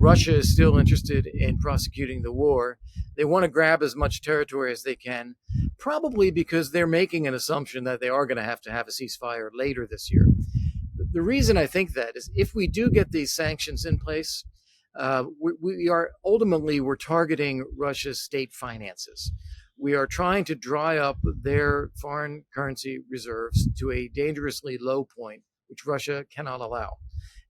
Russia is still interested in prosecuting the war. They want to grab as much territory as they can, probably because they're making an assumption that they are going to have a ceasefire later this year. The reason I think that is if we do get these sanctions in place, we're targeting Russia's state finances. We are trying to dry up their foreign currency reserves to a dangerously low point, which Russia cannot allow.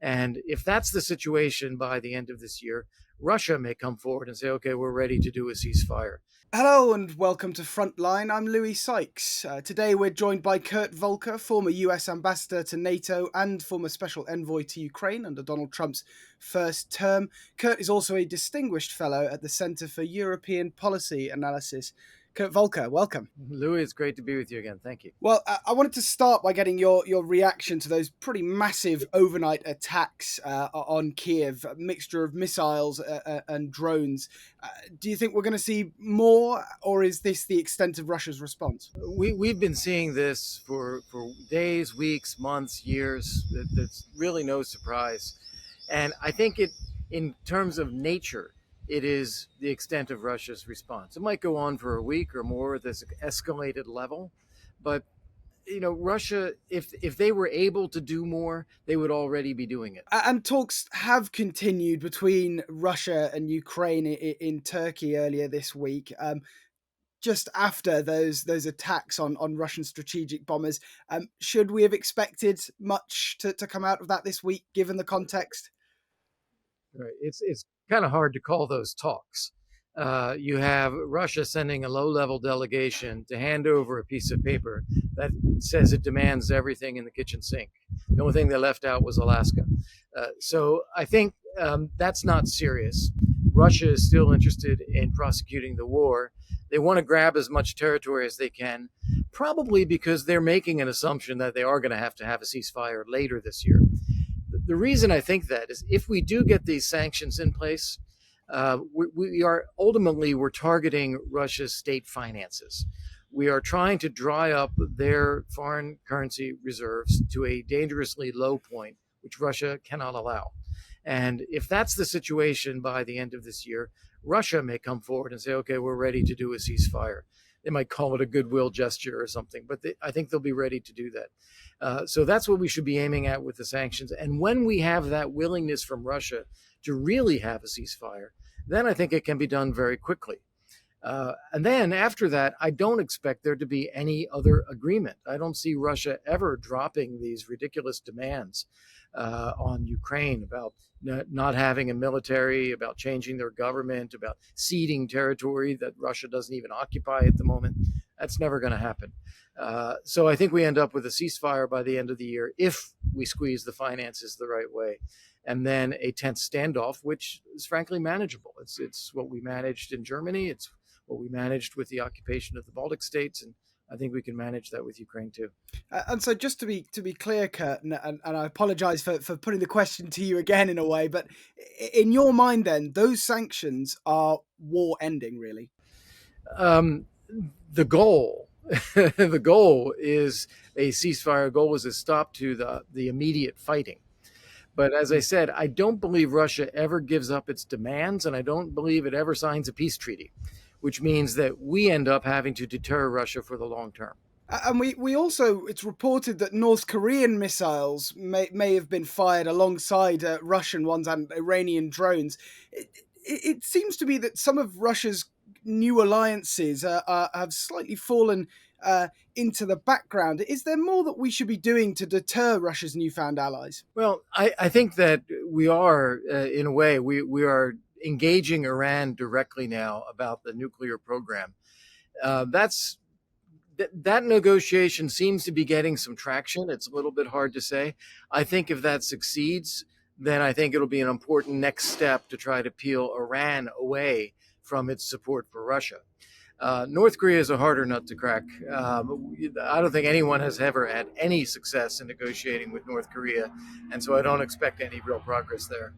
And if that's the situation by the end of this year, Russia may come forward and say, okay, we're ready to do a ceasefire. Hello and welcome to Frontline. I'm Louis Sykes. Today we're joined by Kurt Volker, former US ambassador to NATO and former special envoy to Ukraine under Donald Trump's first term. Kurt is also a distinguished fellow at the Center for European Policy Analysis. Kurt Volker, welcome. Louis, it's great to be with you again. Thank you. Well, I wanted to start by getting your reaction to those pretty massive overnight attacks on Kiev, a mixture of missiles and drones. Do you think we're going to see more, or is this the extent of Russia's response? We've been seeing this for days, weeks, months, years. That's really no surprise. And I think in terms of nature, it is the extent of Russia's response. It might go on for a week or more at this escalated level, but Russia, if they were able to do more, they would already be doing it. And talks have continued between Russia and Ukraine in Turkey earlier this week. Just after those attacks on Russian strategic bombers, should we have expected much to come out of that this week, given the context? Right. It's kind of hard to call those talks. You have Russia sending a low-level delegation to hand over a piece of paper that says it demands everything in the kitchen sink. The only thing they left out was Alaska. So I think that's not serious. Russia is still interested in prosecuting the war. They want to grab as much territory as they can, probably because they're making an assumption that they are going to have a ceasefire later this year. The reason I think that is if we do get these sanctions in place, we're targeting Russia's state finances. We are trying to dry up their foreign currency reserves to a dangerously low point, which Russia cannot allow. And if that's the situation by the end of this year, Russia may come forward and say, okay, we're ready to do a ceasefire. They might call it a goodwill gesture or something, but I think they'll be ready to do that. So that's what we should be aiming at with the sanctions. And when we have that willingness from Russia to really have a ceasefire, then I think it can be done very quickly. And then after that, I don't expect there to be any other agreement. I don't see Russia ever dropping these ridiculous demands on Ukraine about not having a military, about changing their government, about ceding territory that Russia doesn't even occupy at the moment. That's never going to happen. So I think we end up with a ceasefire by the end of the year if we squeeze the finances the right way. And then a tense standoff, which is frankly manageable. It's what we managed in Germany. It's what we managed with the occupation of the Baltic states. And I think we can manage that with Ukraine too. And so just to be clear, Kurt, and I apologize for putting the question to you again in a way, but in your mind then, those sanctions are war ending, really? The goal the goal is a ceasefire. Goal is a stop to the immediate fighting. But as I said, I don't believe Russia ever gives up its demands, and I don't believe it ever signs a peace treaty, which means that we end up having to deter Russia for the long term. And we also, it's reported that North Korean missiles may have been fired alongside Russian ones and Iranian drones. It seems to me that some of Russia's new alliances have slightly fallen into the background. Is there more that we should be doing to deter Russia's newfound allies? Well, I think that we are, in a way, we are engaging Iran directly now about the nuclear program. That negotiation seems to be getting some traction. It's a little bit hard to say. I think if that succeeds, then I think it'll be an important next step to try to peel Iran away from its support for Russia. North Korea is a harder nut to crack. I don't think anyone has ever had any success in negotiating with North Korea, and so I don't expect any real progress there.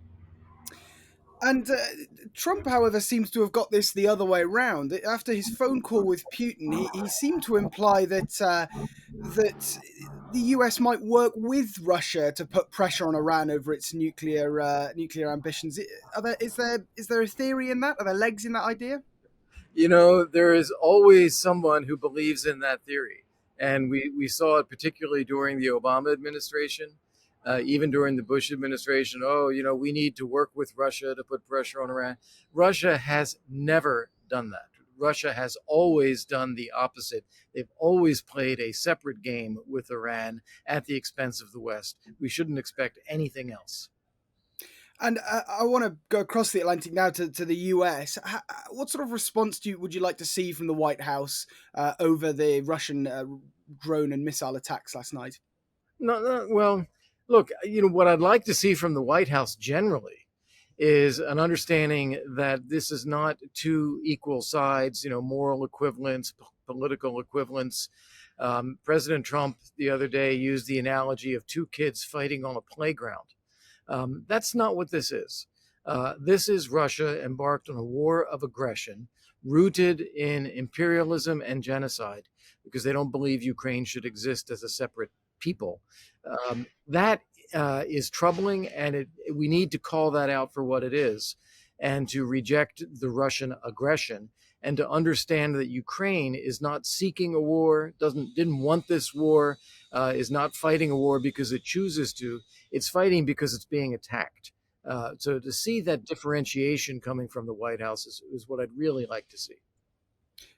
And Trump, however, seems to have got this the other way around. After his phone call with Putin, he seemed to imply that the US might work with Russia to put pressure on Iran over its nuclear ambitions. Is there a theory in that? Are there legs in that idea? There is always someone who believes in that theory. And we saw it particularly during the Obama administration, even during the Bush administration. Oh, we need to work with Russia to put pressure on Iran. Russia has never done that. Russia has always done the opposite. They've always played a separate game with Iran at the expense of the West. We shouldn't expect anything else. And I want to go across the Atlantic now to the US. What sort of response would you like to see from the White House over the Russian drone and missile attacks last night? No, well, look, what I'd like to see from the White House generally is an understanding that this is not two equal sides, moral equivalence, political equivalence. President Trump the other day used the analogy of two kids fighting on a playground. That's not what this is. This is Russia embarked on a war of aggression rooted in imperialism and genocide because they don't believe Ukraine should exist as a separate people. That is troubling, and we need to call that out for what it is and to reject the Russian aggression and to understand that Ukraine is not seeking a war, didn't want this war, is not fighting a war because it chooses to. It's fighting because it's being attacked. So to see that differentiation coming from the White House is what I'd really like to see.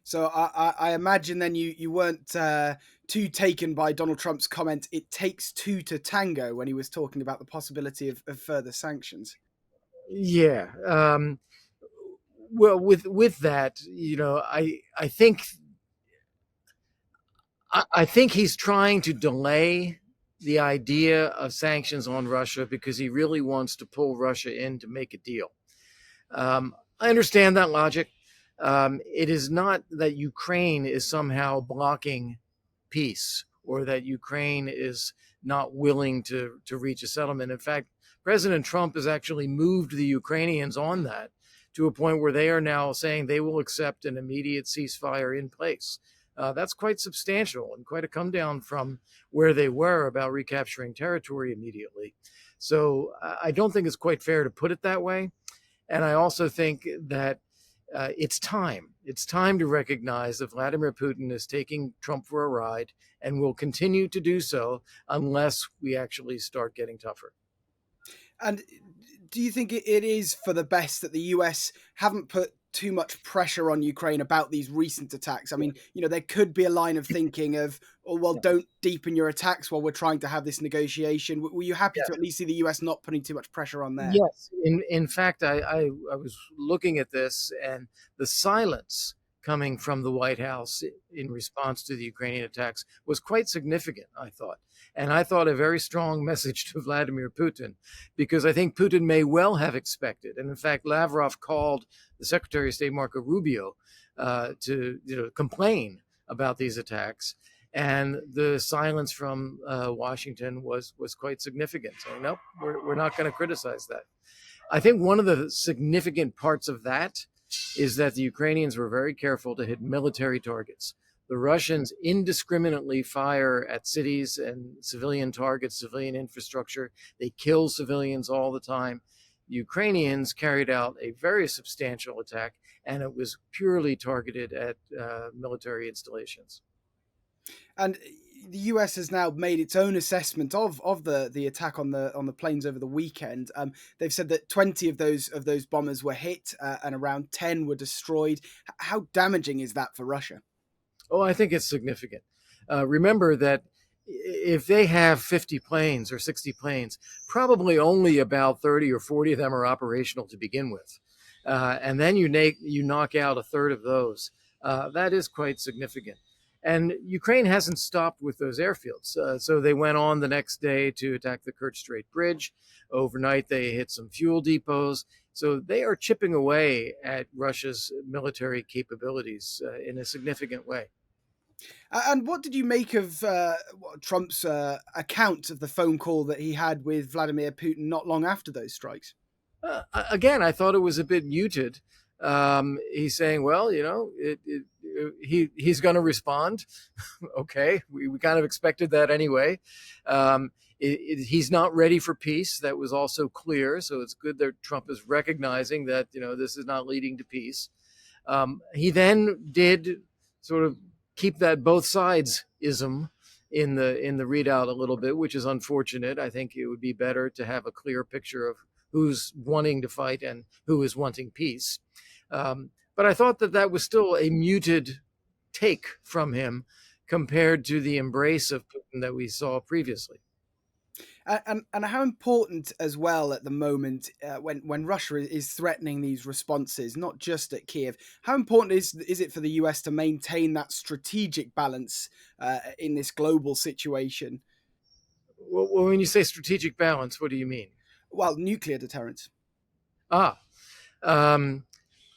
So I imagine then you weren't too taken by Donald Trump's comment, "It takes two to tango," when he was talking about the possibility of further sanctions. Yeah. Well, with that, I think he's trying to delay the idea of sanctions on Russia because he really wants to pull Russia in to make a deal. I understand that logic. It is not that Ukraine is somehow blocking peace or that Ukraine is not willing to reach a settlement. In fact, President Trump has actually moved the Ukrainians on that to a point where they are now saying they will accept an immediate ceasefire in place. That's quite substantial and quite a come down from where they were about recapturing territory immediately. So I don't think it's quite fair to put it that way. And I also think that it's time. It's time to recognize that Vladimir Putin is taking Trump for a ride and will continue to do so unless we actually start getting tougher. And do you think it is for the best that the US haven't put too much pressure on Ukraine about these recent attacks? I mean, there could be a line of thinking of, oh, well, don't deepen your attacks while we're trying to have this negotiation. Were you happy to at least see the US not putting too much pressure on there? Yes. In fact, I was looking at this, and the silence coming from the White House in response to the Ukrainian attacks was quite significant, I thought. And I thought a very strong message to Vladimir Putin, because I think Putin may well have expected. And in fact, Lavrov called the Secretary of State, Marco Rubio, to complain about these attacks. And the silence from Washington was quite significant, saying, nope, we're not going to criticize that. I think one of the significant parts of that is that the Ukrainians were very careful to hit military targets. The Russians indiscriminately fire at cities and civilian targets, civilian infrastructure. They kill civilians all the time. The Ukrainians carried out a very substantial attack, and it was purely targeted at military installations. And the US has now made its own assessment of the attack on the planes over the weekend. They've said that 20 of those bombers were hit and around 10 were destroyed. How damaging is that for Russia? Oh, I think it's significant. Remember that if they have 50 planes or 60 planes, probably only about 30 or 40 of them are operational to begin with. And then you knock out a third of those. That is quite significant. And Ukraine hasn't stopped with those airfields. So they went on the next day to attack the Kerch Strait Bridge. Overnight, they hit some fuel depots. So they are chipping away at Russia's military capabilities in a significant way. And what did you make of Trump's account of the phone call that he had with Vladimir Putin not long after those strikes? Again, I thought it was a bit muted. He's saying, well, he's going to respond. Okay, we kind of expected that anyway. He's not ready for peace. That was also clear. So it's good that Trump is recognizing that this is not leading to peace. He then did sort of keep that both sides ism in the readout a little bit, which is unfortunate. I think it would be better to have a clear picture of who's wanting to fight and who is wanting peace. But I thought that was still a muted take from him compared to the embrace of Putin that we saw previously. And how important as well at the moment, when Russia is threatening these responses, not just at Kiev, how important is it for the US to maintain that strategic balance in this global situation? Well, when you say strategic balance, what do you mean? Well, nuclear deterrence. Ah, um,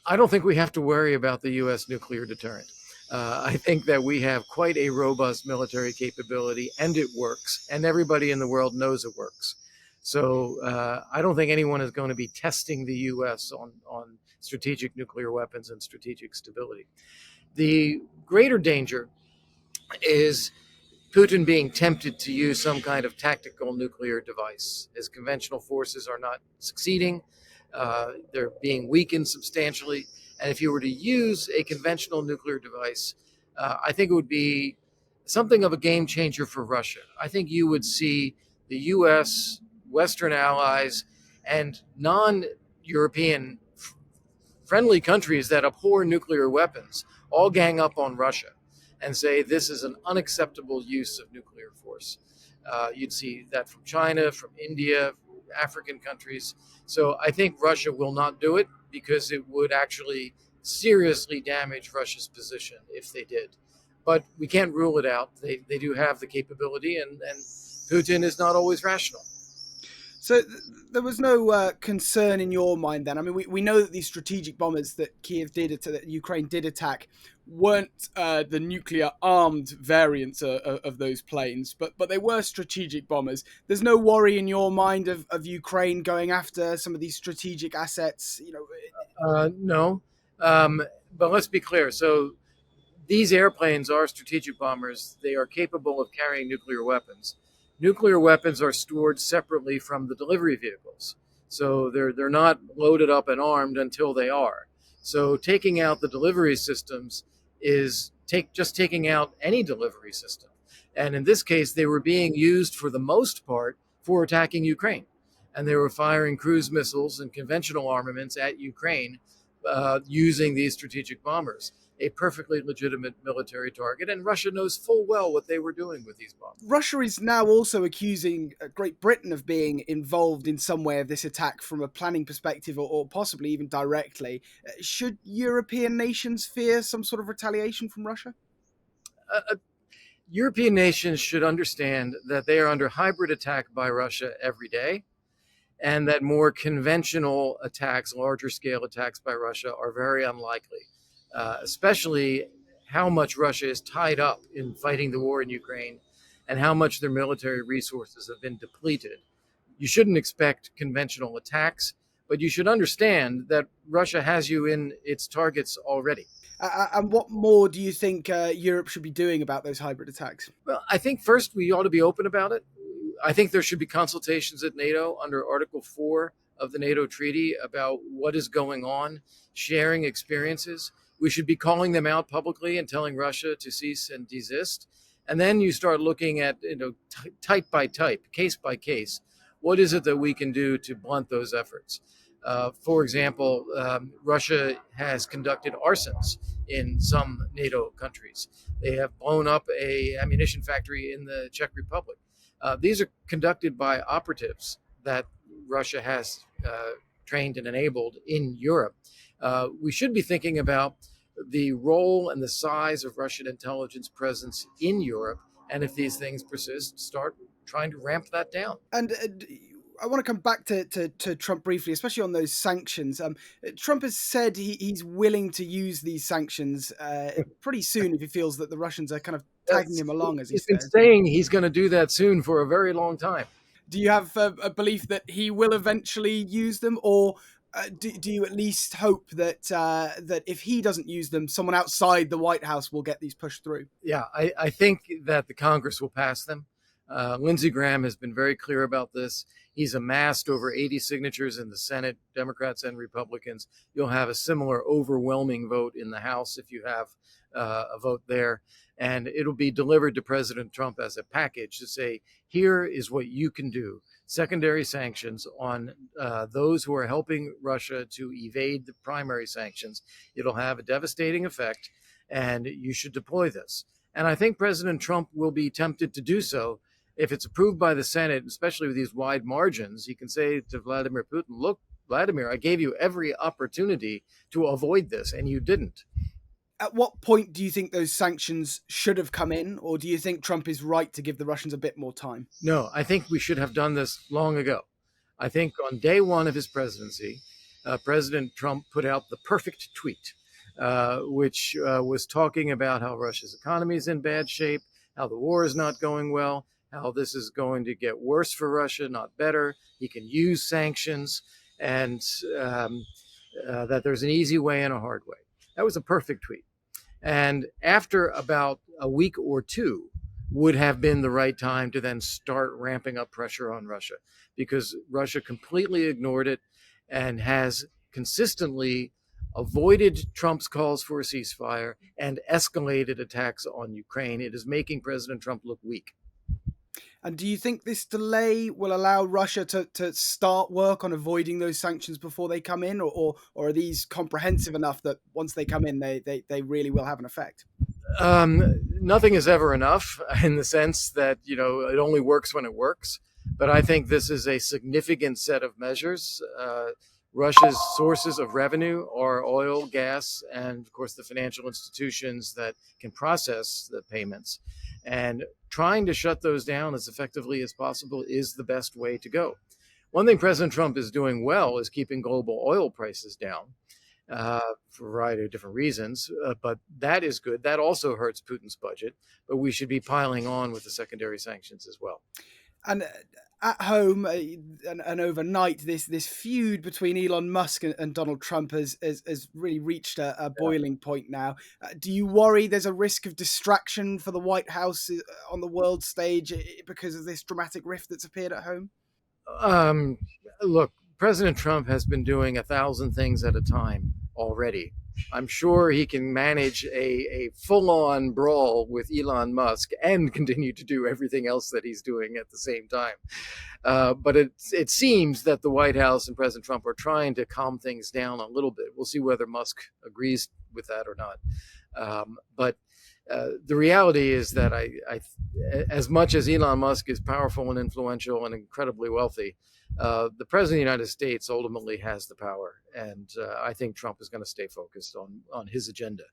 I don't think we have to worry about the U.S. nuclear deterrent. I think that we have quite a robust military capability, and it works, and everybody in the world knows it works. So I don't think anyone is going to be testing the U.S. on strategic nuclear weapons and strategic stability. The greater danger is Putin being tempted to use some kind of tactical nuclear device. His conventional forces are not succeeding. They're being weakened substantially. And if you were to use a conventional nuclear device, I think it would be something of a game changer for Russia. I think you would see the US, Western allies, and non European friendly countries that abhor nuclear weapons all gang up on Russia and say this is an unacceptable use of nuclear force. You'd see that from China, from India, African countries. So I think Russia will not do it because it would actually seriously damage Russia's position if they did. But we can't rule it out. They do have the capability, and Putin is not always rational. So there was no concern in your mind then. I mean, we know that these strategic bombers that that Ukraine did attack, weren't the nuclear armed variants of those planes, but they were strategic bombers. There's no worry in your mind of Ukraine going after some of these strategic assets. No, but let's be clear. So these airplanes are strategic bombers. They are capable of carrying nuclear weapons. Nuclear weapons are stored separately from the delivery vehicles. So they're not loaded up and armed until they are. So taking out the delivery systems is just taking out any delivery system. And in this case, they were being used for the most part for attacking Ukraine. And they were firing cruise missiles and conventional armaments at Ukraine using these strategic bombers. A perfectly legitimate military target, and Russia knows full well what they were doing with these bombs. Russia is now also accusing Great Britain of being involved in some way of this attack from a planning perspective, or possibly even directly. Should European nations fear some sort of retaliation from Russia? European nations should understand that they are under hybrid attack by Russia every day, and that more conventional attacks, larger scale attacks by Russia, are very unlikely. Especially how much Russia is tied up in fighting the war in Ukraine and how much their military resources have been depleted. You shouldn't expect conventional attacks, but you should understand that Russia has you in its targets already. And what more do you think Europe should be doing about those hybrid attacks? Well, I think first we ought to be open about it. I think there should be consultations at NATO under Article 4 of the NATO treaty about what is going on, sharing experiences. We should be calling them out publicly and telling Russia to cease and desist. And then you start looking at, type by type, case by case, what is it that we can do to blunt those efforts? For example, Russia has conducted arsons in some NATO countries. They have blown up a ammunition factory in the Czech Republic. These are conducted by operatives that Russia has trained and enabled in Europe. We should be thinking about the role and the size of Russian intelligence presence in Europe, and if these things persist, start trying to ramp that down. And I want to come back to Trump briefly, especially on those sanctions. Trump has said he's willing to use these sanctions pretty soon if he feels that the Russians are kind of tagging him along, as he's been saying he's going to do that soon for a very long time. Do you have a belief that he will eventually use them, or Do you at least hope that that if he doesn't use them, someone outside the White House will get these pushed through? Yeah, I think that the Congress will pass them. Lindsey Graham has been very clear about this. He's amassed over 80 signatures in the Senate, Democrats and Republicans. You'll have a similar overwhelming vote in the House if you have a vote there. And it'll be delivered to President Trump as a package to say, here is what you can do. Secondary sanctions on those who are helping Russia to evade the primary sanctions. It'll have a devastating effect, and you should deploy this. And I think President Trump will be tempted to do so. If it's approved by the Senate, especially with these wide margins, he can say to Vladimir Putin, look, Vladimir, I gave you every opportunity to avoid this, and you didn't. At what point do you think those sanctions should have come in, or do you think Trump is right to give the Russians a bit more time? No, I think we should have done this long ago. I think on day one of his presidency, President Trump put out the perfect tweet, which was talking about how Russia's economy is in bad shape, how the war is not going well, how this is going to get worse for Russia, not better. He can use sanctions, and that there's an easy way and a hard way. That was a perfect tweet. And after about a week or two would have been the right time to then start ramping up pressure on Russia, because Russia completely ignored it and has consistently avoided Trump's calls for a ceasefire and escalated attacks on Ukraine. It is making President Trump look weak. And do you think this delay will allow Russia to start work on avoiding those sanctions before they come in, or are these comprehensive enough that once they come in, they really will have an effect? Nothing is ever enough, in the sense that, it only works when it works. But I think this is a significant set of measures. Russia's sources of revenue are oil, gas, and of course the financial institutions that can process the payments. And trying to shut those down as effectively as possible is the best way to go. One thing President Trump is doing well is keeping global oil prices down for a variety of different reasons, but that is good. That also hurts Putin's budget, but we should be piling on with the secondary sanctions as well. And at home and overnight, this feud between Elon Musk and Donald Trump has really reached a boiling point now. Do you worry there's a risk of distraction for the White House on the world stage because of this dramatic rift that's appeared at home? Look, President Trump has been doing 1,000 things at a time already. I'm sure he can manage a full-on brawl with Elon Musk and continue to do everything else that he's doing at the same time. But it seems that the White House and President Trump are trying to calm things down a little bit. We'll see whether Musk agrees with that or not. But the reality is that as much as Elon Musk is powerful and influential and incredibly wealthy, the president of the United States ultimately has the power, and I think Trump is going to stay focused on his agenda.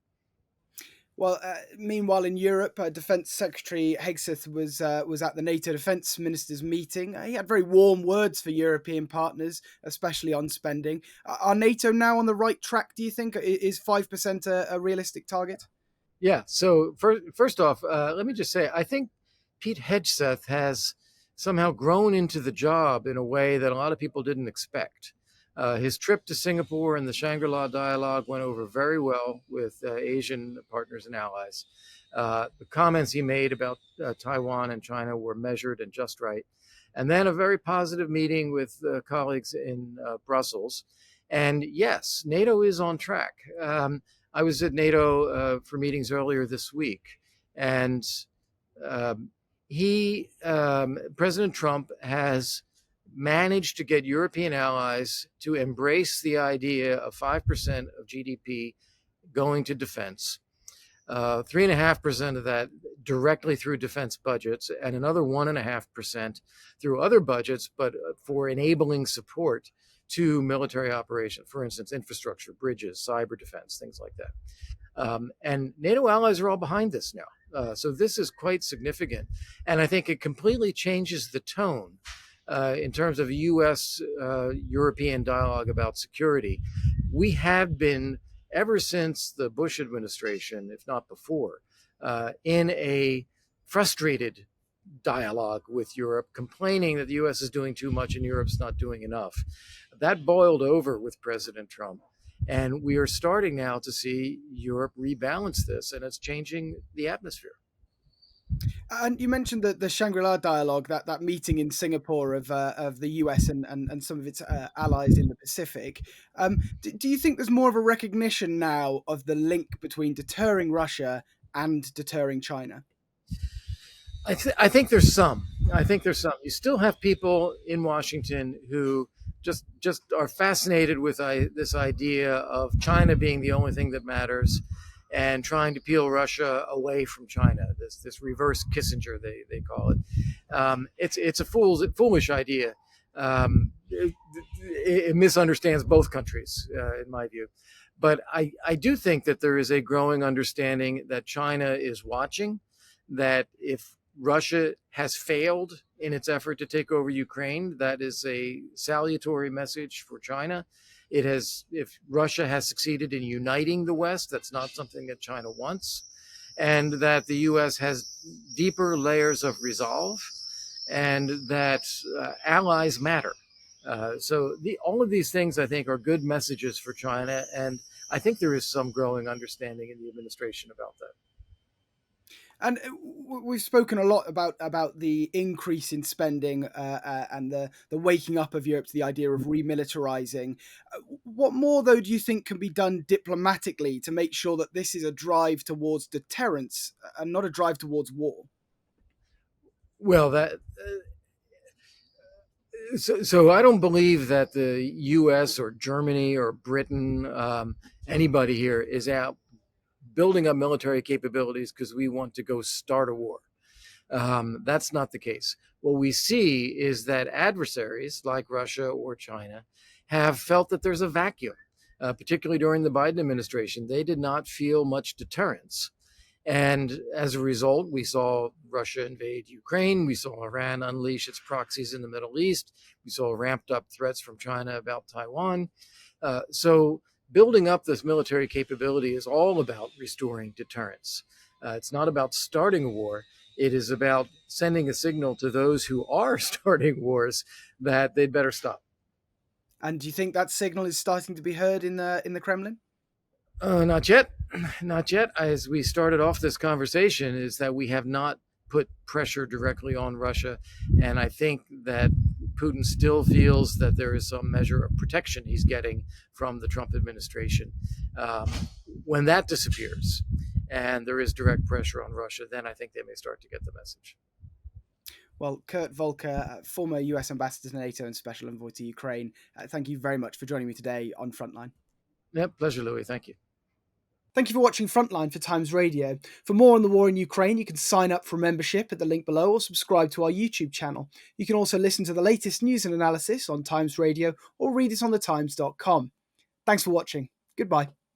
Well, meanwhile in Europe, Defence Secretary Hegseth was at the NATO defence ministers meeting. He had very warm words for European partners, especially on spending. Are NATO now on the right track, do you think? Is 5% a realistic target? Yeah, so first off, let me just say, I think Pete Hegseth has somehow grown into the job in a way that a lot of people didn't expect. His trip to Singapore and the Shangrila Dialogue went over very well with Asian partners and allies. The comments he made about Taiwan and China were measured and just right. And then a very positive meeting with colleagues in Brussels. And yes, NATO is on track. I was at NATO for meetings earlier this week, and President Trump has managed to get European allies to embrace the idea of 5% of GDP going to defense, 3.5% of that directly through defense budgets, and another 1.5% through other budgets, but for enabling support to military operations, for instance, infrastructure, bridges, cyber defense, things like that. And NATO allies are all behind this now. So this is quite significant. And I think it completely changes the tone in terms of a U.S.-European dialogue about security. We have been, ever since the Bush administration, if not before, in a frustrated dialogue with Europe, complaining that the U.S. is doing too much and Europe's not doing enough. That boiled over with President Trump. And we are starting now to see Europe rebalance this, and it's changing the atmosphere. And you mentioned the Shangri-La Dialogue, that meeting in Singapore of the US and some of its allies in the Pacific. Do you think there's more of a recognition now of the link between deterring Russia and deterring China? I think there's some. I think there's some. You still have people in Washington who just are fascinated with this idea of China being the only thing that matters, and trying to peel Russia away from China. This reverse Kissinger, they call it. It's a foolish idea. It misunderstands both countries, in my view. But I do think that there is a growing understanding that China is watching, that if Russia has failed in its effort to take over Ukraine, that is a salutary message for China. If Russia has succeeded in uniting the West, that's not something that China wants, and that the U.S. has deeper layers of resolve, and that allies matter. So all of these things, I think, are good messages for China, and I think there is some growing understanding in the administration about that. And we've spoken a lot about the increase in spending and the waking up of Europe to the idea of remilitarizing. What more, though, do you think can be done diplomatically to make sure that this is a drive towards deterrence and not a drive towards war? Well, so I don't believe that the U.S. or Germany or Britain, anybody here, is out building up military capabilities because we want to go start a war. That's not the case. What we see is that adversaries like Russia or China have felt that there's a vacuum, particularly during the Biden administration. They did not feel much deterrence. And as a result, we saw Russia invade Ukraine. We saw Iran unleash its proxies in the Middle East. We saw ramped up threats from China about Taiwan. So building up this military capability is all about restoring deterrence. It's not about starting a war. It is about sending a signal to those who are starting wars that they'd better stop. And do you think that signal is starting to be heard in the Kremlin? Not yet. Not yet. As we started off this conversation, is that we have not put pressure directly on Russia. And I think that Putin still feels that there is some measure of protection he's getting from the Trump administration. When that disappears and there is direct pressure on Russia, then I think they may start to get the message. Well, Kurt Volker, former US ambassador to NATO and special envoy to Ukraine, thank you very much for joining me today on Frontline. Yep, pleasure, Louis. Thank you. Thank you for watching Frontline for Times Radio. For more on the war in Ukraine, you can sign up for membership at the link below or subscribe to our YouTube channel. You can also listen to the latest news and analysis on Times Radio or read it on thetimes.com. Thanks for watching. Goodbye.